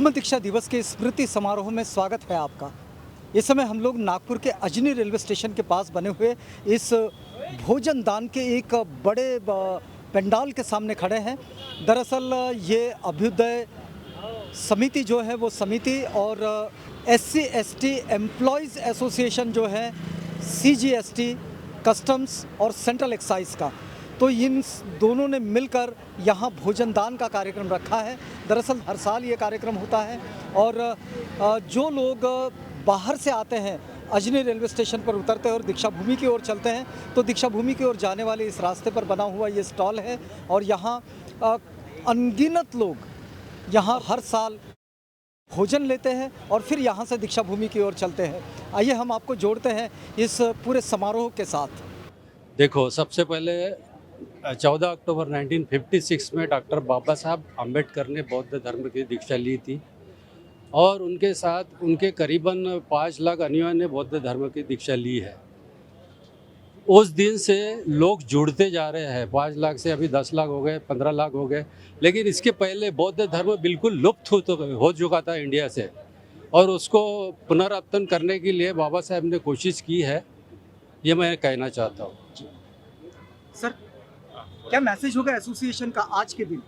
निर्मल दीक्षा दिवस के स्मृति समारोह में स्वागत है आपका। इस समय हम लोग नागपुर के अजनी रेलवे स्टेशन के पास बने हुए इस भोजन दान के एक बड़े पंडाल के सामने खड़े हैं। दरअसल ये अभ्युदय समिति जो है वो समिति और SC/ST एम्प्लॉयज़ एसोसिएशन जो है CGST कस्टम्स और सेंट्रल एक्साइज का, तो इन दोनों ने मिलकर यहाँ भोजन दान का कार्यक्रम रखा है। दरअसल हर साल ये कार्यक्रम होता है और जो लोग बाहर से आते हैं अजनी रेलवे स्टेशन पर उतरते हैं और दीक्षा भूमि की ओर चलते हैं, तो दीक्षा भूमि की ओर जाने वाले इस रास्ते पर बना हुआ ये स्टॉल है और यहाँ अनगिनत लोग यहाँ हर साल भोजन लेते हैं और फिर यहाँ से दीक्षा भूमि की ओर चलते हैं। आइए हम आपको जोड़ते हैं इस पूरे समारोह के साथ। देखो, सबसे पहले 14 अक्टूबर 1956 में डॉक्टर बाबा साहब अम्बेडकर ने बौद्ध धर्म की दीक्षा ली थी और उनके साथ उनके करीबन 5 लाख अनुयायियों ने बौद्ध धर्म की दीक्षा ली है। उस दिन से लोग जुड़ते जा रहे हैं। 5 लाख से अभी 10 लाख हो गए, 15 लाख हो गए, लेकिन इसके पहले बौद्ध धर्म बिल्कुल लुप्त हो चुका था इंडिया से, और उसको पुनरुत्थान करने के लिए बाबा साहब ने कोशिश की है, ये मैं कहना चाहता हूँ। सर, क्या मैसेज होगा एसोसिएशन का आज के दिन?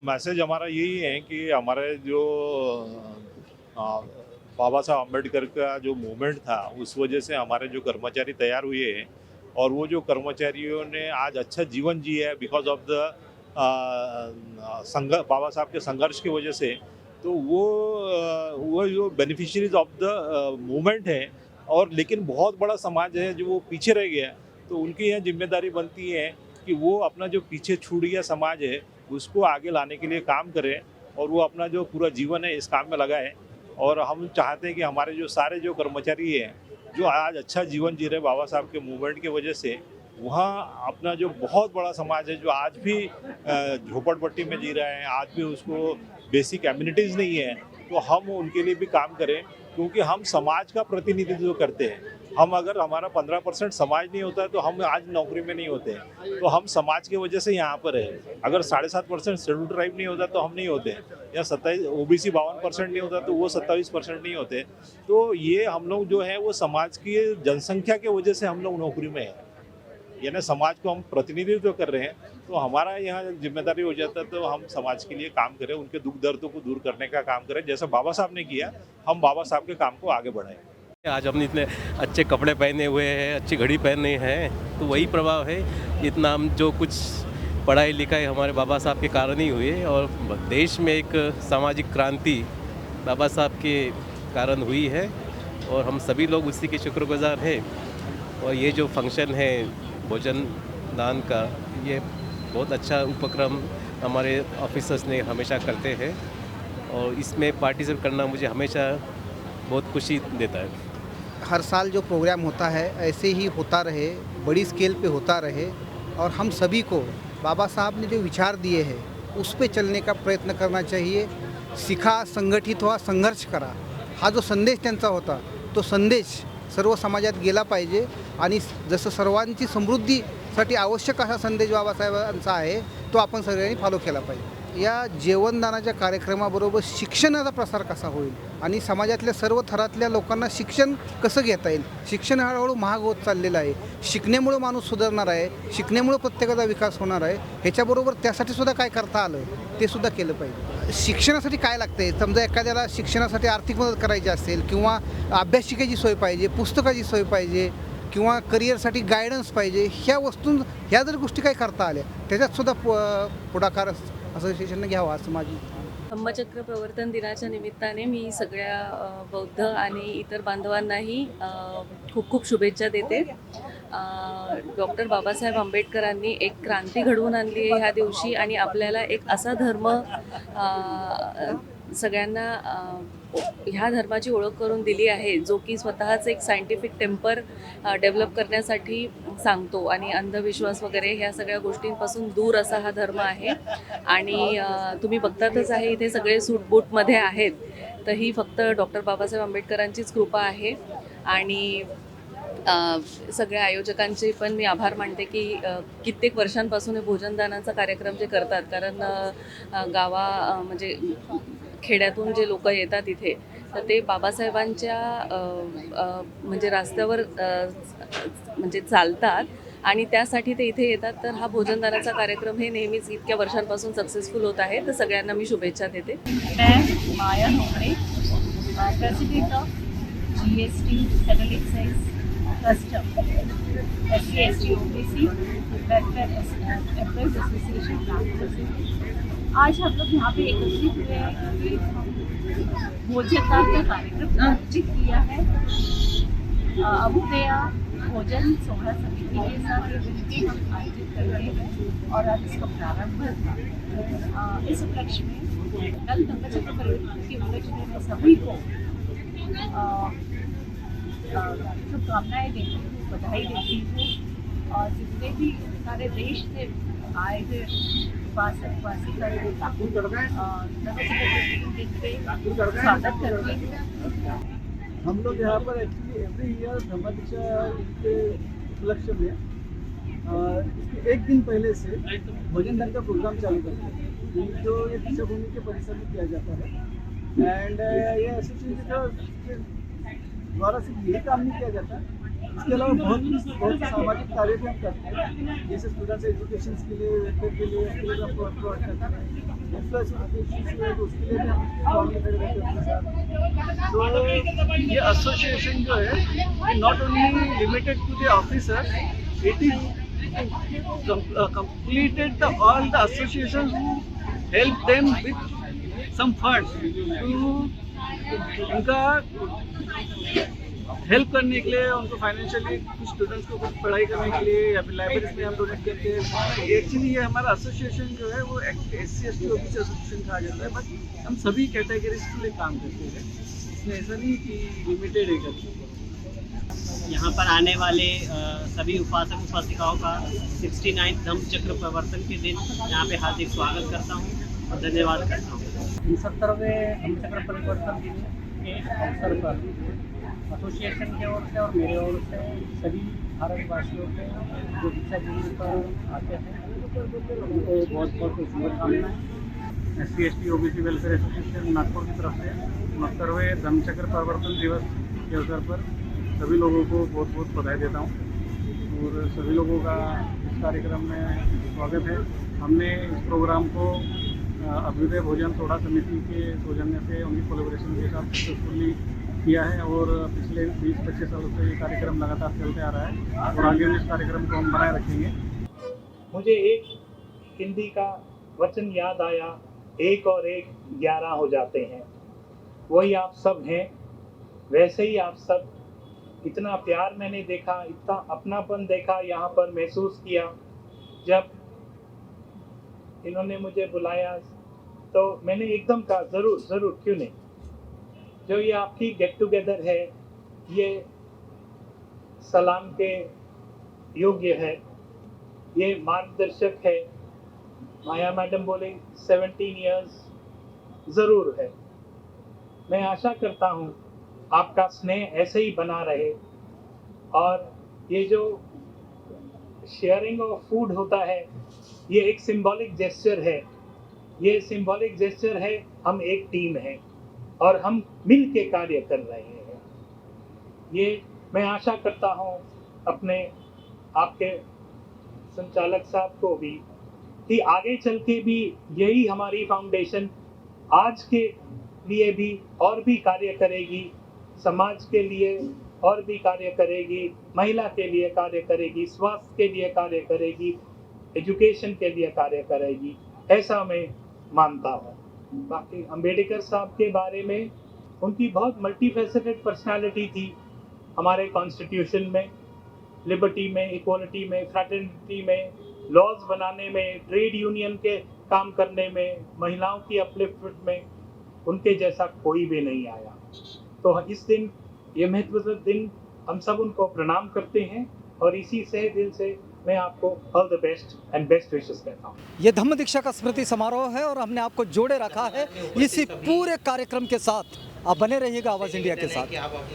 मैसेज हमारा यही है कि हमारे जो बाबा साहब अम्बेडकर का जो मूवमेंट था, उस वजह से हमारे जो कर्मचारी तैयार हुए हैं और वो जो कर्मचारियों ने आज अच्छा जीवन जिया है बिकॉज ऑफ द बाबा साहब के संघर्ष की वजह से, तो वो जो बेनिफिशियरीज ऑफ द मूवमेंट है, और लेकिन बहुत बड़ा समाज है जो वो पीछे रह गया, तो उनकी यह जिम्मेदारी बनती है कि वो अपना जो पीछे छूट गया समाज है उसको आगे लाने के लिए काम करें और वो अपना जो पूरा जीवन है इस काम में लगाए। और हम चाहते हैं कि हमारे जो सारे जो कर्मचारी हैं जो आज अच्छा जीवन जी रहे बाबा साहब के मूवमेंट की वजह से, वहाँ अपना जो बहुत बड़ा समाज है जो आज भी झोपड़पट्टी में जी रहा है, आज भी उसको बेसिक एम्यूनिटीज़ नहीं है, तो हम उनके लिए भी काम करें, क्योंकि हम समाज का प्रतिनिधित्व करते हैं। हम अगर हमारा 15% समाज नहीं होता है तो हम आज नौकरी में नहीं होते हैं, तो हम समाज की वजह से यहाँ पर है। अगर 7.5% शेड्यूल ट्राइब नहीं होता तो हम नहीं होते, या 27 OBC 52% नहीं होता तो वो 27% नहीं होते। तो ये हम लोग जो है वो समाज की जनसंख्या की वजह से हम लोग नौकरी में हैं, यानी समाज को हम प्रतिनिधित्व कर रहे हैं, तो हमारा यहाँ जिम्मेदारी हो जाता है, तो हम समाज के लिए काम करें, उनके दुख दर्दों को दूर करने का काम करें, जैसा बाबा साहब ने किया, हम बाबा साहब के काम को आगे बढ़ाएं। आज हमने इतने अच्छे कपड़े पहने हुए हैं, अच्छी घड़ी पहने हैं, तो वही प्रभाव है। इतना हम जो कुछ पढ़ाई लिखाई हमारे बाबा साहब के कारण ही हुई है, और देश में एक सामाजिक क्रांति बाबा साहब के कारण हुई है, और हम सभी लोग उसी के शुक्रगुजार हैं। और ये जो फंक्शन है भोजन दान का, ये बहुत अच्छा उपक्रम हमारे ऑफिसर्स ने हमेशा करते हैं, और इसमें पार्टिसिपेट करना मुझे हमेशा बहुत खुशी देता है। हर साल जो प्रोग्राम होता है ऐसे ही होता रहे, बड़ी स्केल पे होता रहे, और हम सभी को बाबा साहब ने जो विचार दिए हैं उस पे चलने का प्रयत्न करना चाहिए। शिका, संघटित व्हा, संघर्ष करा, हा जो संदेश त्यांचा होता, तो संदेश सर्व समाजात गेला पाहिजे, आणि जसं सर्वांची समृद्धीसाठी आवश्यक असा संदेश बाबासाहेबांचा आहे तो आपण सगळ्यांनी फॉलो केला पाहिजे। या जेवणदानाच्या कार्यक्रमाबरोबर शिक्षणाचा प्रसार कसा होईल आणि समाजातल्या सर्व थरातल्या लोकांना शिक्षण कसं घेता येईल। शिक्षण हळूहळू महाग होत चाललेलं आहे, शिकण्यामुळे माणूस सुधारणार आहे, शिकण्यामुळे प्रत्येकाचा विकास होणार आहे, ह्याच्याबरोबर त्यासाठी सुद्धा काय करता आलं ते सुद्धा केलं पाहिजे। शिक्षणासाठी काय लागते, समजा एखाद्याला शिक्षणासाठी आर्थिक मदत करायची असेल, किंवा अभ्यास शिकायची सोय पाहिजे, पुस्तकाची सोय पाहिजे, किंवा करिअरसाठी गायडन्स पाहिजे, ह्या जर गोष्टी काय करता आल्या त्याच्यात सुद्धा पुढाकार असोसिएशनने घ्यावा असं माझी। धम्मचक्र प्रवर्तन दिनाच्या निमित्ताने मी सगळ्या बौद्ध आणि इतर बांधवांनाही खूप खूप शुभेच्छा देते। डॉक्टर बाबासाहेब आंबेडकरांनी एक क्रांती घडवून आणली आहे ह्या दिवशी, आणि आपल्याला एक असा धर्म सगळ्यांना ह्या धर्माची ओळख करून दिली आहे जो की स्वतःच एक सायंटिफिक टेम्पर डेव्हलप करण्यासाठी सांगतो, आणि अंधविश्वास वगैरे ह्या सगळ्या गोष्टींपासून दूर असा हा धर्म आहे। आणि तुम्ही बघतातच आहे इथे सगळे सूटबूटमध्ये आहेत, तर ही फक्त डॉक्टर बाबासाहेब आंबेडकरांचीच कृपा आहे। आणि सगळ्या आयोजकांचे पण मी आभार मानते की कित्येक वर्षांपासून हे भोजनदानाचा कार्यक्रम जे करतात, कारण म्हणजे खेड्यातून जे लोक येतात इथे तर ते बाबासाहेबांच्या म्हणजे रस्त्यावर म्हणजे चालतात आणि त्यासाठी ते इथे येतात. तर हा भोजनदानाचा कार्यक्रम हे नेहमीच इतक्या वर्षांपासून सक्सेसफुल होत आहे. तर सगळ्यांना मी शुभेच्छा देते. मैं Maya Nomade, president of GST federal excise custom SC/ST OBC welfare employees association Nagpur से। आज हम लोग यहाँ पे एकत्रित हुए हैं क्योंकि भोजनदान का कार्यक्रम आयोजित किया है अभुदया भोजन सोहरा समिति के साथ मिलकर हम आयोजित कर रहे हैं और आज इसका प्रारंभ था। इस उपलक्ष्य में कल धम्मचक्र परिवर्तन के उपलक्ष्य में मैं सभी को शुभकामनाएं देती हूँ, बधाई देती हूँ और जितने भी सारे देश से आए थे उपासिका स्वागत करती हूँ। हम लोग यहाँ पर एक्चुअली एवरी ईयर धम्मदीक्षा के उपलक्ष्य में इसके एक दिन पहले से भोजनदान का प्रोग्राम चालू करते हैं जो ये दीक्षा भूमि के परिसर में किया जाता है। एंड ये एसोसिएशन के द्वारा सिर्फ यही काम नहीं किया जाता, इसके अलावा बहुत सामाजिक कार्य भी हम करते हैं, जैसे स्टूडेंट्स एजुकेशन के लिए वेलफेयर के लिए उसके लिए हम प्रोवाइड करते हैं, इन्फ्लुएंस एजुकेशन उसके लिए भी हम तो ये एसोसिएशन जो है not only limited to the officers, it is completed all the associations who help them with some funds to उनका हेल्प करने के लिए, उनको फाइनेंशियली कुछ स्टूडेंट्स को कुछ पढ़ाई करने के लिए या फिर लाइब्रेरीज में हम डोनेट करते हैं। एक्चुअली ये हमारा एसोसिएशन जो है वो SC/ST OBC एसोसिएशन कहा जाता है, बट हम सभी कैटेगरीज के लिए काम करते हैं, इसमें ऐसा नहीं कि लिमिटेड है करते हैं। यहाँ पर आने वाले सभी उपासक उपासिकाओं का 69 धम्मचक्र प्रवर्तन के दिन यहाँ पे हार्दिक स्वागत करता हूँ और धन्यवाद करता हूँ। 69वें धम्मचक्र परिवर्तन दिन के अवसर पर एसोसिएशन की ओर से और मेरे ओर से सभी भारतवासियों के जो दीक्षा भूमि पर आते हैं उनको बहुत बहुत शुभकामनाएं। SC/ST OBC welfare association Nagpur की तरफ से 69वें धम्मचक्र परिवर्तन दिवस के अवसर पर सभी लोगों को बहुत बहुत बधाई देता हूँ और सभी लोगों का इस कार्यक्रम में स्वागत है। हमने इस प्रोग्राम को अभ्युदय भोजन सोहरा समिति के सौजन्य से उनकी कोलैबोरेशन के साथ सक्सेसफुली किया है और पिछले 20-25 सालों से ये कार्यक्रम लगातार चलते आ रहा है और आगे भी इस कार्यक्रम को हम बनाए रखेंगे। मुझे एक हिंदी का वचन याद आया, 1 और 1 11 हो जाते हैं। वही आप सब हैं, वैसे ही आप सब। इतना प्यार मैंने देखा, इतना अपनापन देखा, यहाँ पर महसूस किया। जब इन्होंने मुझे बुलाया तो मैंने एकदम कहा ज़रूर ज़रूर, क्यों नहीं। जो ये आपकी गेट टुगेदर है ये सलाम के योग्य है, ये मार्गदर्शक है। माया मैडम बोले 17 इयर्स ज़रूर है। मैं आशा करता हूँ आपका स्नेह ऐसे ही बना रहे और ये जो शेयरिंग ऑफ फूड होता है ये एक सिंबॉलिक जेस्चर है। ये सिंबॉलिक जेस्चर है, हम एक टीम हैं और हम मिल के कार्य कर रहे हैं। ये मैं आशा करता हूँ अपने आपके संचालक साहब को भी कि आगे चल के भी यही हमारी फाउंडेशन आज के लिए भी और भी कार्य करेगी, समाज के लिए और भी कार्य करेगी, महिला के लिए कार्य करेगी, स्वास्थ्य के लिए कार्य करेगी, एजुकेशन के लिए कार्य करेगी, ऐसा मैं मानता हूँ। बाकी अंबेडकर साहब के बारे में, उनकी बहुत मल्टीफेसेटेड पर्सनालिटी थी। हमारे कॉन्स्टिट्यूशन में, लिबर्टी में, इक्वलिटी में, फ्रैटर्निटी में, लॉज बनाने में, ट्रेड यूनियन के काम करने में, महिलाओं की अपलिफ्टमेंट में उनके जैसा कोई भी नहीं आया। तो इस दिन, ये महत्वपूर्ण दिन, हम सब उनको प्रणाम करते हैं और इसी से दिल से मैं आपको all the best and best wishes कहता हूँ। ये धम्म दीक्षा का स्मृति समारोह है और हमने आपको जोड़े रखा है इसी पूरे कार्यक्रम के साथ। आप बने रहिएगा आवाज़ इंडिया के साथ।